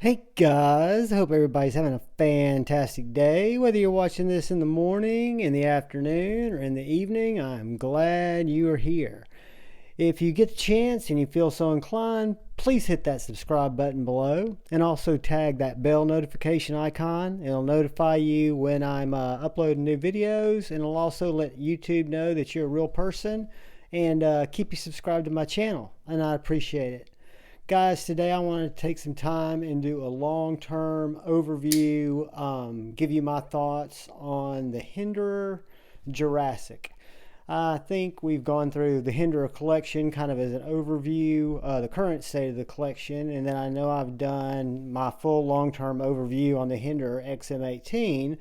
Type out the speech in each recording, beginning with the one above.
Hey guys, I hope everybody's having a fantastic day. Whether you're watching this in the morning, in the afternoon, or in the evening, I'm glad you are here. If you get the chance and you feel so inclined, please hit that subscribe button below and also tag that bell notification icon. It'll notify you when I'm uploading new videos, and it'll also let YouTube know that you're a real person and keep you subscribed to my channel, and I appreciate it. Guys, today I want to take some time and do a long-term overview, give you my thoughts on the Hinderer Jurassic. I think we've gone through the Hinderer collection kind of as an overview, the current state of the collection, and then I know I've done my full long-term overview on the Hinderer XM-18,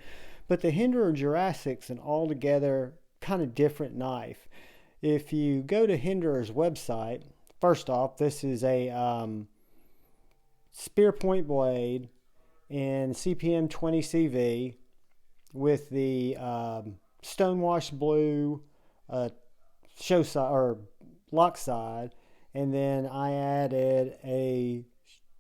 but the Hinderer Jurassic's an altogether kind of different knife. If you go to Hinderer's website, first off, this is a spear point blade in CPM 20 CV with the Stonewashed blue show side or lock side, and then I added a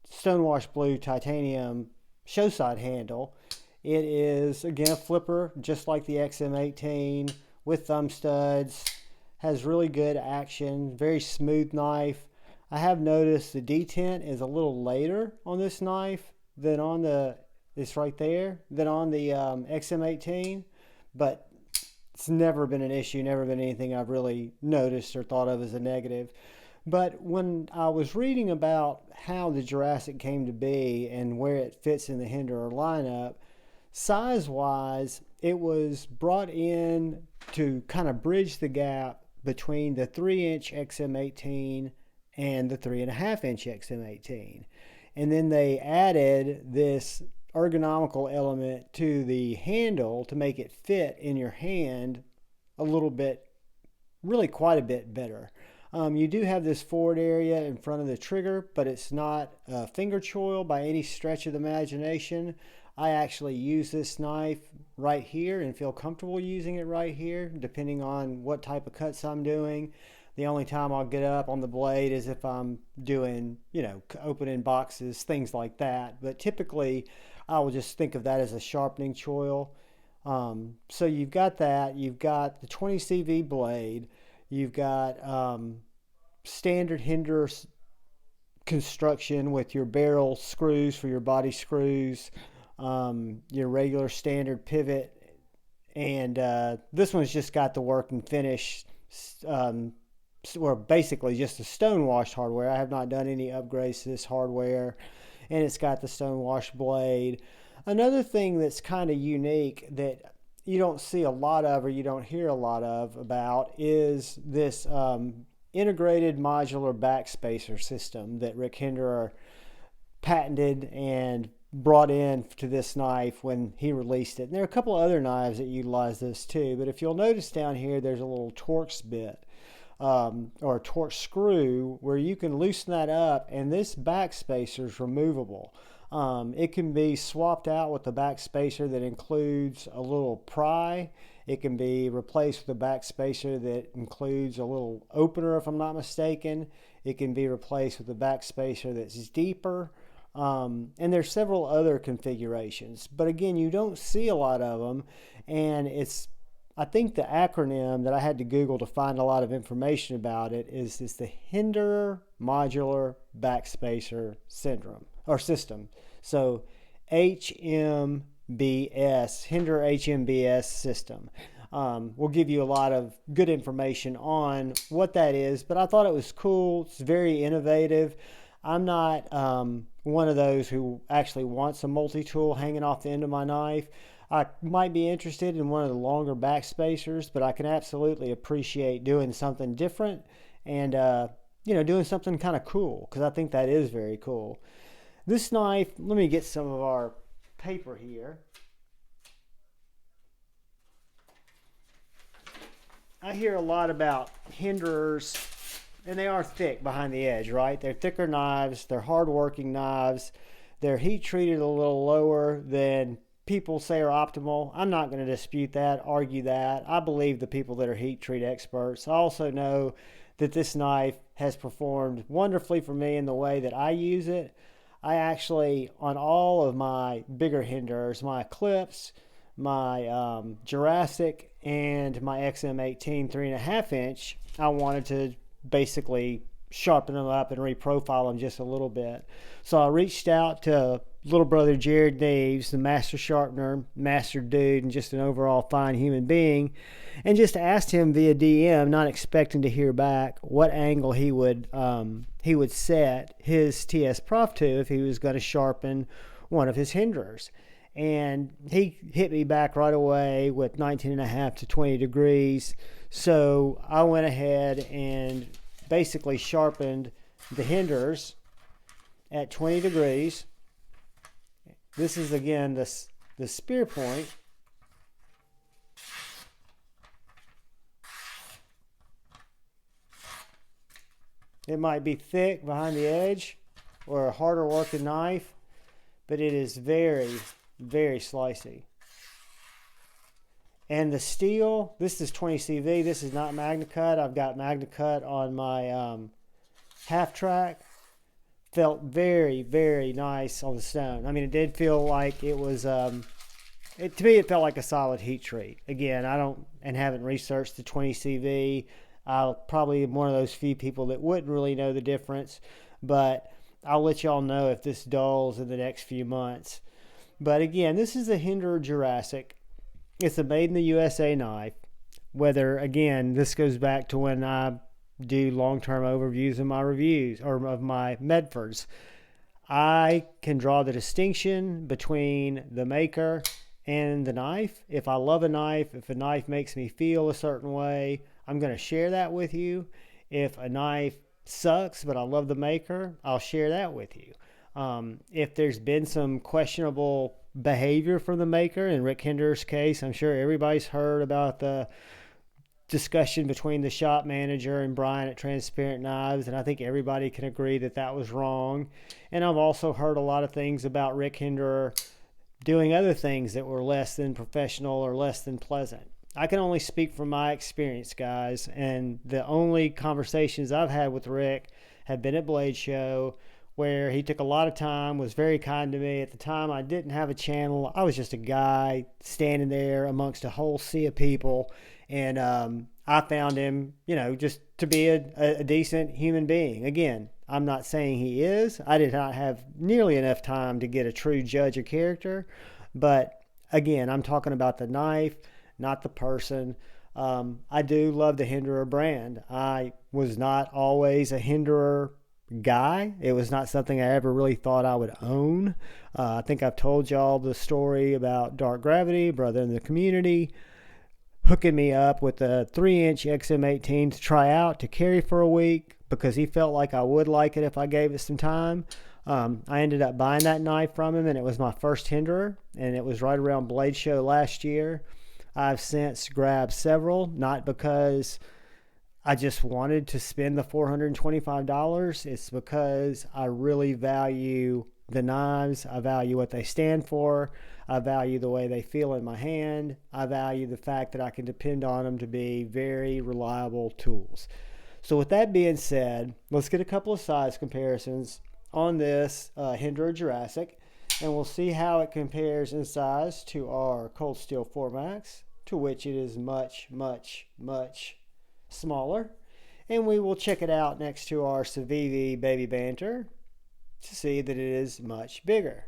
Stonewashed blue titanium show side handle. It is again a flipper, just like the XM-18 with thumb studs. Has really good action, very smooth knife. I have noticed the detent is a little later on this knife than on the, it's right there, than on the XM-18, but it's never been an issue, never been anything I've really noticed or thought of as a negative. But when I was reading about how the Jurassic came to be and where it fits in the Hinderer lineup, size-wise, it was brought in to kind of bridge the gap between the 3-inch XM-18 and the 3.5-inch XM-18. And then they added this ergonomical element to the handle to make it fit in your hand a little bit, really quite a bit better. You do have this forward area in front of the trigger, but it's not finger choil by any stretch of the imagination. I actually use this knife right here and feel comfortable using it right here, depending on what type of cuts I'm doing. The only time I'll get up on the blade is if I'm doing, opening boxes, things like that. But typically, I will just think of that as a sharpening choil. So you've got that. You've got the 20 CV blade. You've got standard Hinderer construction with your barrel screws for your body screws. Your regular standard pivot, and this one's just got the work and finish, or basically just the Stonewashed hardware. I have not done any upgrades to this hardware, and it's got the Stonewashed blade. Another thing that's kind of unique that you don't see a lot of, or you don't hear a lot of about, is this integrated modular backspacer system that Rick Hinderer patented and brought in to this knife when he released it. And there are a couple of other knives that utilize this too, but if you'll notice down here, there's a little Torx bit or a Torx screw where you can loosen that up, and this backspacer is removable. It can be swapped out with a backspacer that includes a little pry. It can be replaced with a backspacer that includes a little opener, if I'm not mistaken. It can be replaced with a backspacer that's deeper. And there's several other configurations, but again, you don't see a lot of them. And I think the acronym that I had to Google to find a lot of information about it is the Hinderer Modular Backspacer Syndrome or System. So HMBS, Hinderer HMBS System. We'll give you a lot of good information on what that is, but I thought it was cool. It's very innovative. I'm not one of those who actually wants a multi-tool hanging off the end of my knife. I might be interested in one of the longer back spacers, but I can absolutely appreciate doing something different and doing something kind of cool, because I think that is very cool. This knife, let me get some of our paper here. I hear a lot about Hinderers, and they are thick behind the edge, right? They're thicker knives, they're hard-working knives, they're heat-treated a little lower than people say are optimal. I'm not going to dispute that, argue that. I believe the people that are heat treat experts. I also know that this knife has performed wonderfully for me in the way that I use it. I actually, on all of my bigger Hinderers, my Eclipse, my Jurassic, and my XM-18 3.5 inch, I wanted to basically sharpen them up and reprofile them just a little bit. So I reached out to little brother Jared Knives, the master sharpener, master dude, and just an overall fine human being, and just asked him via DM, not expecting to hear back, what angle he would set his TS Prof to if he was going to sharpen one of his Hinderers. And he hit me back right away with 19.5 to 20 degrees. So I went ahead and basically sharpened the Hinderers at 20 degrees. This is again the spear point. It might be thick behind the edge or a harder working knife, but it is very, very slicey. And the steel, this is 20 CV. This is not Magna Cut. I've got Magna Cut on my half track. Felt very, very nice on the stone. I mean, it did feel like it was, to me, it felt like a solid heat treat. Again, I don't and haven't researched the 20 CV. I'll probably am one of those few people that wouldn't really know the difference, but I'll let y'all know if this dulls in the next few months. But again, this is a Hinderer Jurassic. It's a made in the USA knife. Whether, again, this goes back to when I do long-term overviews of my reviews or of my Medfords. I can draw the distinction between the maker and the knife. If I love a knife, if a knife makes me feel a certain way, I'm going to share that with you. If a knife sucks, but I love the maker, I'll share that with you. If there's been some questionable behavior from the maker, in Rick Hinderer's case, I'm sure everybody's heard about the discussion between the shop manager and Brian at Transparent Knives, and I think everybody can agree that that was wrong. And I've also heard a lot of things about Rick Hinderer doing other things that were less than professional or less than pleasant. I can only speak from my experience, guys, and the only conversations I've had with Rick have been at Blade Show, where he took a lot of time, was very kind to me. At the time, I didn't have a channel. I was just a guy standing there amongst a whole sea of people, and I found him, just to be a decent human being. Again, I'm not saying he is. I did not have nearly enough time to get a true judge of character, but again, I'm talking about the knife, not the person. I do love the Hinderer brand. I was not always a Hinderer guy. It was not something I ever really thought I would own. I think I've told y'all the story about Dark Gravity, brother in the community, hooking me up with a 3-inch XM-18 to try out, to carry for a week, because he felt like I would like it if I gave it some time. I ended up buying that knife from him, and it was my first Hinderer, and it was right around Blade Show last year. I've since grabbed several, not because I just wanted to spend the $425. It's because I really value the knives. I value what they stand for. I value the way they feel in my hand. I value the fact that I can depend on them to be very reliable tools. So with that being said, let's get a couple of size comparisons on this Hinderer Jurassic, and we'll see how it compares in size to our Cold Steel 4MAX, to which it is much, much, much smaller. And we will check it out next to our Civivi Baby Banter to see that it is much bigger.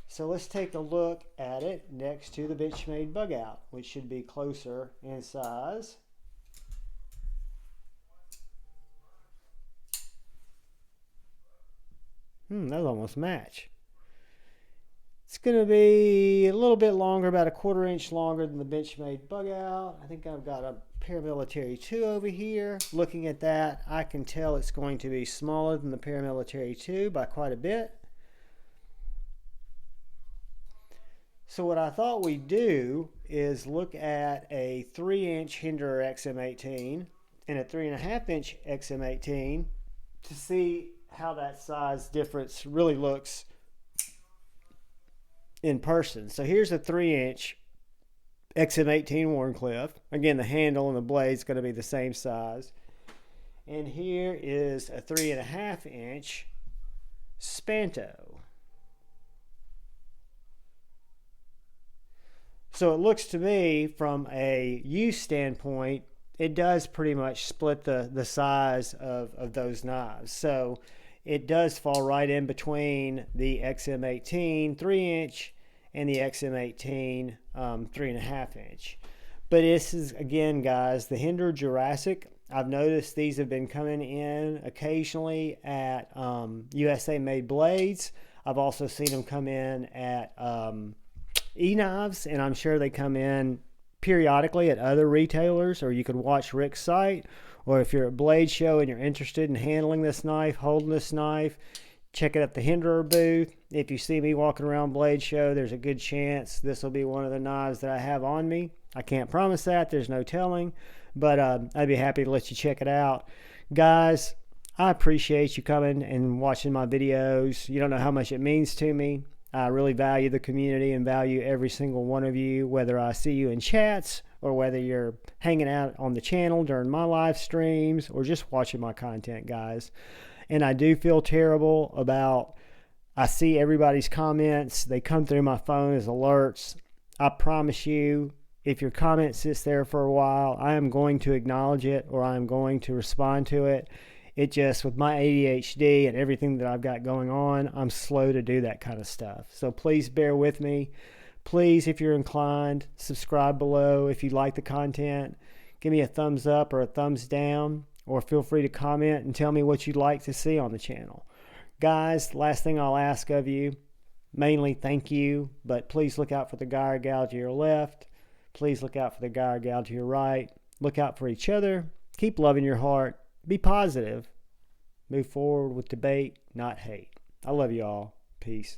So let's take a look at it next to the Benchmade Bug Out, which should be closer in size. Those almost match. It's going to be a little bit longer, about a 1/4 inch longer than the Benchmade Bug Out. I think I've got a Paramilitary 2 over here. Looking at that, I can tell it's going to be smaller than the Paramilitary 2 by quite a bit. So what I thought we'd do is look at a 3-inch Hinderer XM-18 and a 3.5-inch XM-18 to see how that size difference really looks in person. So here's a 3-inch XM-18 Warncliffe. Again, the handle and the blade is going to be the same size. And here is a 3.5-inch Spanto. So it looks to me from a use standpoint, it does pretty much split the size of those knives. So it does fall right in between the XM-18 3-inch and the XM-18 3.5-inch. But this is, again, guys, the Hinderer Jurassic. I've noticed these have been coming in occasionally at USA Made Blades. I've also seen them come in at E-Knives, and I'm sure they come in periodically at other retailers, or you could watch Rick's site, or if you're at Blade Show and you're interested in handling this knife, holding this knife, check it at the Hinderer booth. If you see me walking around Blade Show, there's a good chance this will be one of the knives that I have on me. I can't promise that, there's no telling, but I'd be happy to let you check it out. Guys, I appreciate you coming and watching my videos. You don't know how much it means to me. I really value the community and value every single one of you, whether I see you in chats or whether you're hanging out on the channel during my live streams or just watching my content, guys. And I do feel terrible about, I see everybody's comments. They come through my phone as alerts. I promise you, if your comment sits there for a while, I am going to acknowledge it or I am going to respond to it. It just, with my ADHD and everything that I've got going on, I'm slow to do that kind of stuff. So please bear with me. Please, if you're inclined, subscribe below. If you like the content, give me a thumbs up or a thumbs down, or feel free to comment and tell me what you'd like to see on the channel. Guys, last thing I'll ask of you, mainly thank you, but please look out for the guy or gal to your left. Please look out for the guy or gal to your right. Look out for each other. Keep loving your heart. Be positive. Move forward with debate, not hate. I love you all. Peace.